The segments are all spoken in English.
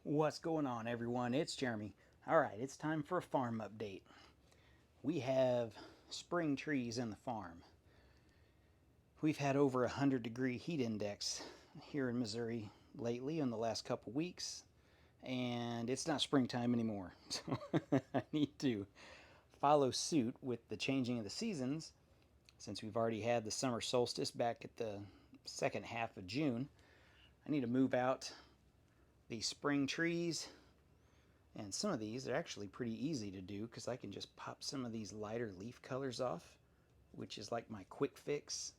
What's going on, everyone? It's Jeremy. Alright, it's time for a farm update. We have spring trees in the farm. We've had over 100-degree heat index here in Missouri lately in the last couple weeks, and it's not springtime anymore. So I need to follow suit with the changing of the seasons. Since we've already had the summer solstice back at the second half of June, I need to move out these spring trees. And some of these are actually pretty easy to do because I can just pop some of these lighter leaf colors off, which is like my quick fix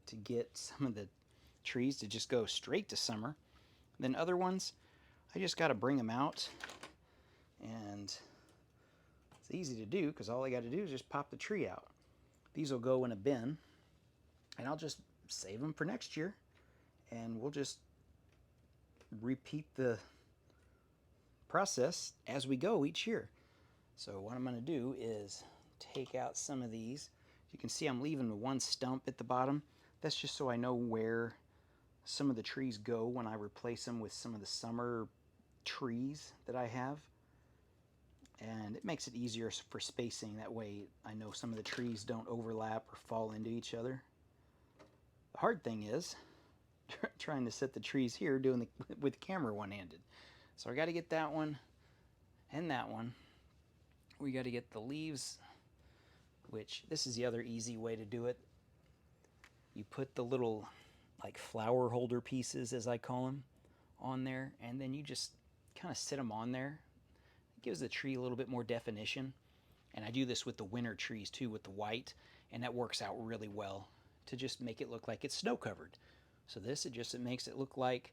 to get some of the trees to just go straight to summer. Then other ones, I just got to bring them out, and it's easy to do because all I got to do is just pop the tree out. These will go in a bin, and I'll just save them for next year, and we'll just repeat the process as we go each year. So what I'm going to do is take out some of these. You can see I'm leaving the one stump at the bottom. That's just so I know where some of the trees go when I replace them with some of the summer trees that I have. And it makes it easier for spacing. That way I know some of the trees don't overlap or fall into each other. The hard thing is trying to set the trees here doing with the camera one-handed. So I got to get that one and that one. We got to get the leaves, which this is the other easy way to do it. You put the little like flower holder pieces, as I call them, on there, and then you just kind of sit them on there. It gives the tree a little bit more definition. And I do this with the winter trees too, with the white, and that works out really well to just make it look like it's snow covered. So this, it makes it look like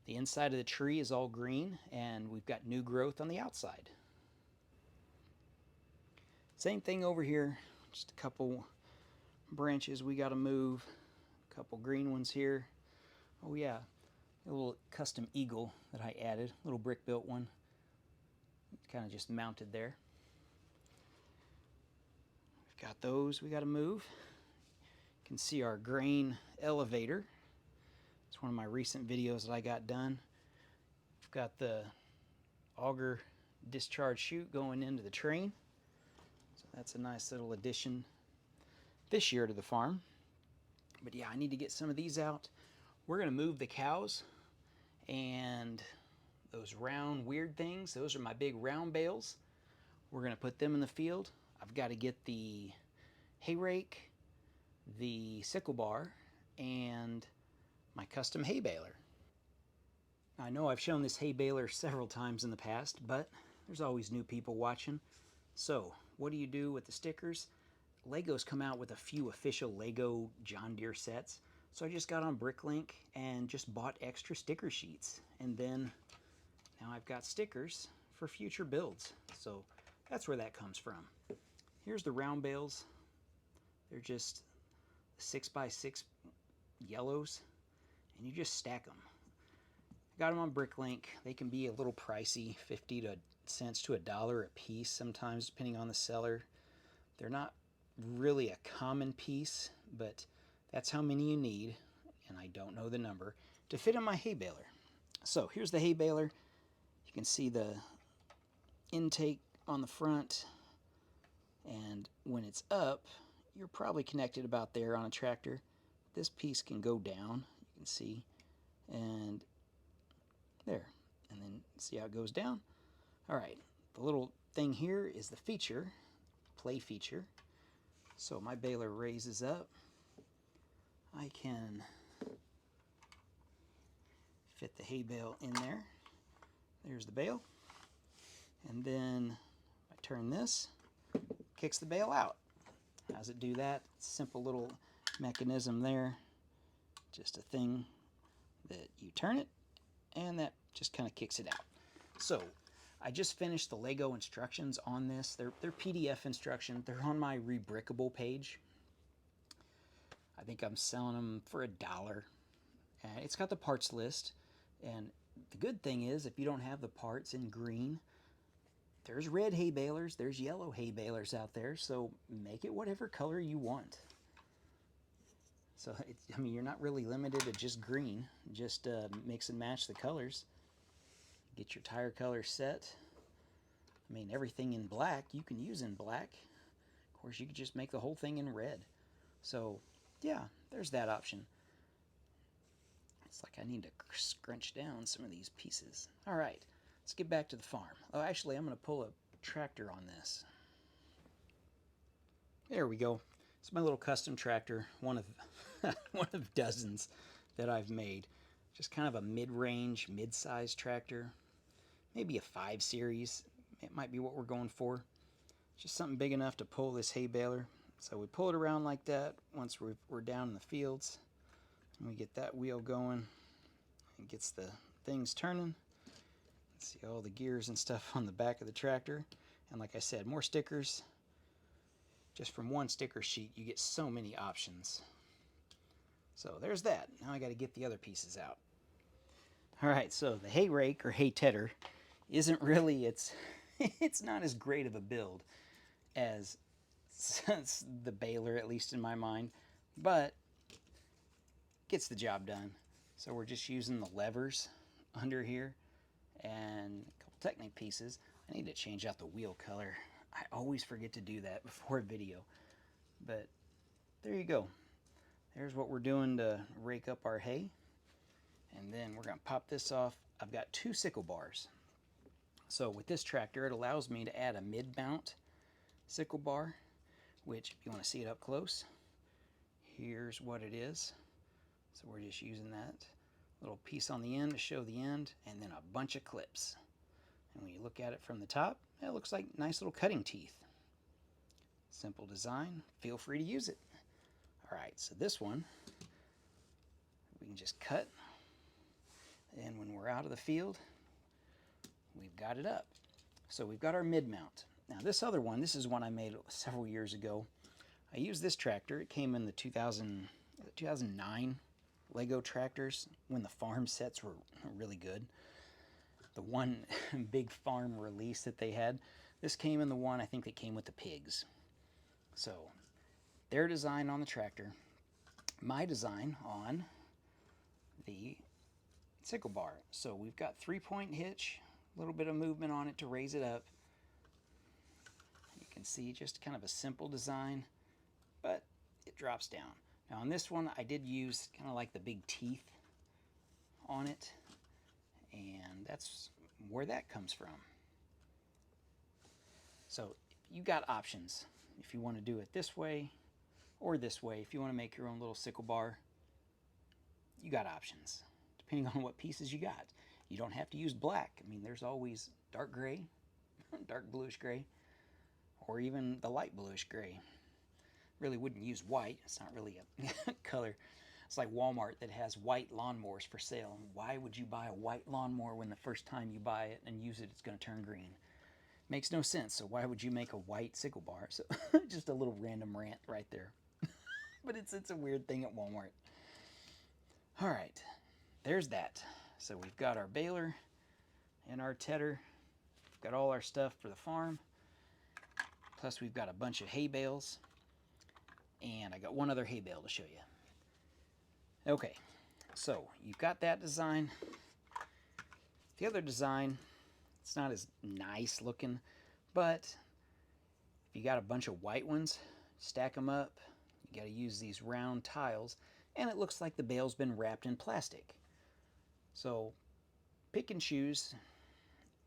the inside of the tree is all green and we've got new growth on the outside. Same thing over here, just a couple branches we got to move, a couple green ones here. Oh yeah, a little custom eagle that I added, a little brick built one. It's kind of just mounted there. We've got those we got to move. You can see our grain elevator. It's one of my recent videos that I got done. I've got the auger discharge chute going into the train. So that's a nice little addition this year to the farm. But yeah, I need to get some of these out. We're going to move the cows, and those round weird things, those are my big round bales. We're going to put them in the field. I've got to get the hay rake, the sickle bar, and my custom hay baler. I know I've shown this hay baler several times in the past, but there's always new people watching. So what do you do with the stickers? Lego's come out with a few official Lego John Deere sets. So I just got on Bricklink and just bought extra sticker sheets. And then now I've got stickers for future builds. So that's where that comes from. Here's the round bales. They're just 6x6 yellows, and you just stack them. I got them on Bricklink. They can be a little pricey, 50 cents to $1 a piece sometimes, depending on the seller. They're not really a common piece, but that's how many you need, and I don't know the number, to fit in my hay baler. So here's the hay baler. You can see the intake on the front, and when it's up, you're probably connected about there on a tractor. This piece can go down, you can see, and there, and then see how it goes down. All right, the little thing here is the feature, play feature. So my baler raises up. I can fit the hay bale in there. There's the bale. And then I turn this, kicks the bale out. How does it do that? Simple little mechanism there. Just a thing that you turn it, and that just kind of kicks it out. So I just finished the Lego instructions on this. They're PDF instructions. They're on my reBrickable page. I think I'm selling them for $1. And it's got the parts list. And the good thing is, if you don't have the parts in green, there's red hay balers, there's yellow hay balers out there. So make it whatever color you want. So, I mean, you're not really limited to just green. Just mix and match the colors. Get your tire color set. I mean, everything in black you can use in black. Of course, you could just make the whole thing in red. So, yeah, there's that option. It's like I need to scrunch down some of these pieces. All right, let's get back to the farm. Oh, actually, I'm going to pull a tractor on this. There we go. It's my little custom tractor, one of one of dozens that I've made. Just kind of a mid-range, mid-size tractor. Maybe a 5 series. It might be what we're going for. Just something big enough to pull this hay baler. So we pull it around like that once we're down in the fields. And we get that wheel going. It gets the things turning. See all the gears and stuff on the back of the tractor. And like I said, more stickers. Just from one sticker sheet, you get so many options. So there's that. Now I got to get the other pieces out. All right, so the hay rake or hay tedder isn't really, it's not as great of a build as the baler, at least in my mind, but gets the job done. So we're just using the levers under here and a couple Technic pieces. I need to change out the wheel color. I always forget to do that before a video, but there you go. There's what we're doing to rake up our hay. And then we're going to pop this off. I've got 2 sickle bars. So with this tractor, it allows me to add a mid-mount sickle bar, which if you want to see it up close, here's what it is. So we're just using that little piece on the end to show the end, and then a bunch of clips. And when you look at it from the top, it looks like nice little cutting teeth. Simple design. Feel free to use it. All right, so this one, we can just cut. And when we're out of the field, we've got it up. So we've got our mid-mount. Now this other one, this is one I made several years ago. I used this tractor. It came in the 2009 Lego tractors when the farm sets were really good. The one big farm release that they had. This came in the one, I think, that came with the pigs. So their design on the tractor, my design on the sickle bar. So we've got 3-point hitch, a little bit of movement on it to raise it up. You can see just kind of a simple design, but it drops down. Now on this one, I did use kind of like the big teeth on it, and that's where that comes from. So you got options. If you want to do it this way or this way, if you want to make your own little sickle bar, you got options. Depending on what pieces you got. You don't have to use black. I mean, there's always dark gray, dark bluish gray, or even the light bluish gray. Really wouldn't use white. It's not really a color. It's like Walmart that has white lawnmowers for sale. Why would you buy a white lawnmower when the first time you buy it and use it, it's going to turn green? Makes no sense. So why would you make a white sickle bar? So just a little random rant right there. But it's a weird thing at Walmart. All right. There's that. So we've got our baler and our tedder. We've got all our stuff for the farm. Plus we've got a bunch of hay bales. And I got one other hay bale to show you. Okay, so you've got that design. The other design, it's not as nice looking, but if you got a bunch of white ones, stack them up. You got to use these round tiles, and it looks like the bale's been wrapped in plastic. So pick and choose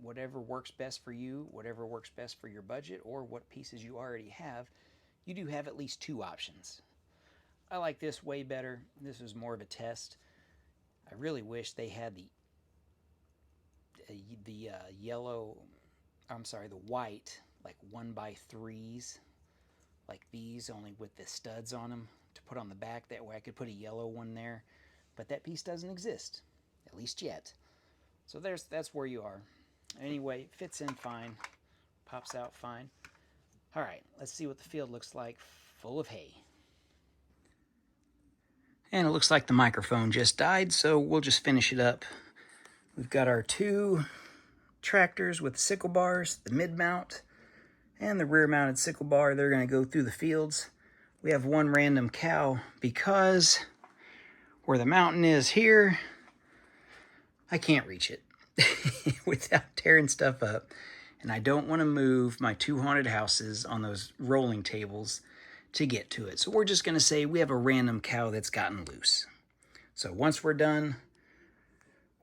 whatever works best for you, whatever works best for your budget, or what pieces you already have. You do have at least 2 options. I like this way better. This was more of a test. I really wish they had the white, like 1x3s, like these, only with the studs on them to put on the back. That way I could put a yellow one there. But that piece doesn't exist, at least yet. So that's where you are. Anyway, it fits in fine, pops out fine. All right, let's see what the field looks like full of hay. And it looks like the microphone just died, so we'll just finish it up. We've got our 2 tractors with sickle bars, the mid-mount and the rear-mounted sickle bar. They're going to go through the fields. We have 1 random cow because where the mountain is here, I can't reach it. without tearing stuff up. And I don't want to move my 2 haunted houses on those rolling tables to get to it. So we're just going to say we have a random cow that's gotten loose. So once we're done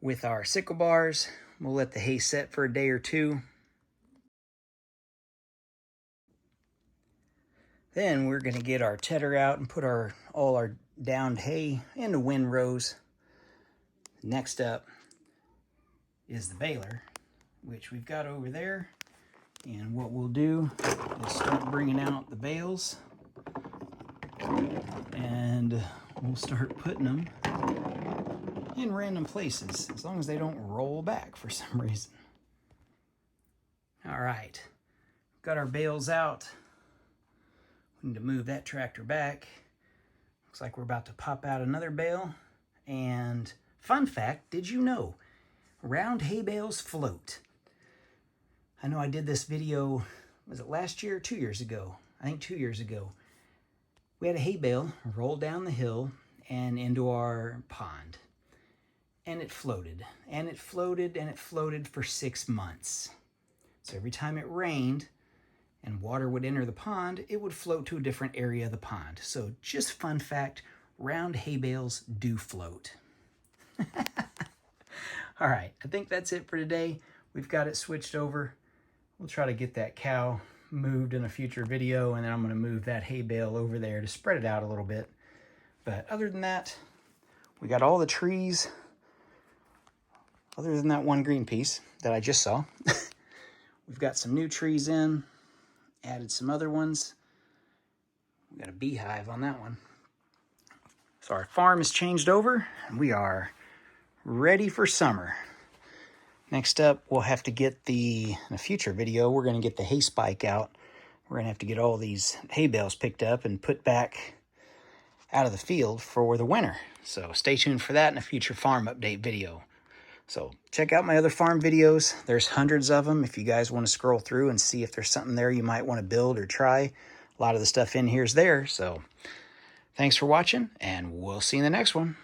with our sickle bars, we'll let the hay set for a day or two. Then we're going to get our tedder out and put all our downed hay into windrows. Next up is the baler, which we've got over there. And what we'll do is start bringing out the bales, and we'll start putting them in random places, as long as they don't roll back for some reason. All right, got our bales out. We need to move that tractor back. Looks like we're about to pop out another bale. And fun fact, did you know round hay bales float? I know I did this video, was it last year or 2 years ago? I think 2 years ago. We had a hay bale roll down the hill and into our pond. And it floated, and it floated, and it floated for 6 months. So every time it rained and water would enter the pond, it would float to a different area of the pond. So just fun fact, round hay bales do float. All right, I think that's it for today. We've got it switched over. We'll try to get that cow moved in a future video, and then I'm going to move that hay bale over there to spread it out a little bit. But other than that, we got all the trees, other than that one green piece that I just saw. We've got some new trees in, added some other ones. We got a beehive on that one. So our farm is changed over, and we are ready for summer. Next up, we'll have to get in a future video, we're going to get the hay spike out. We're going to have to get all these hay bales picked up and put back out of the field for the winter. So stay tuned for that in a future farm update video. So check out my other farm videos. There's hundreds of them if you guys want to scroll through and see if there's something there you might want to build or try. A lot of the stuff in here is there. So thanks for watching, and we'll see you in the next one.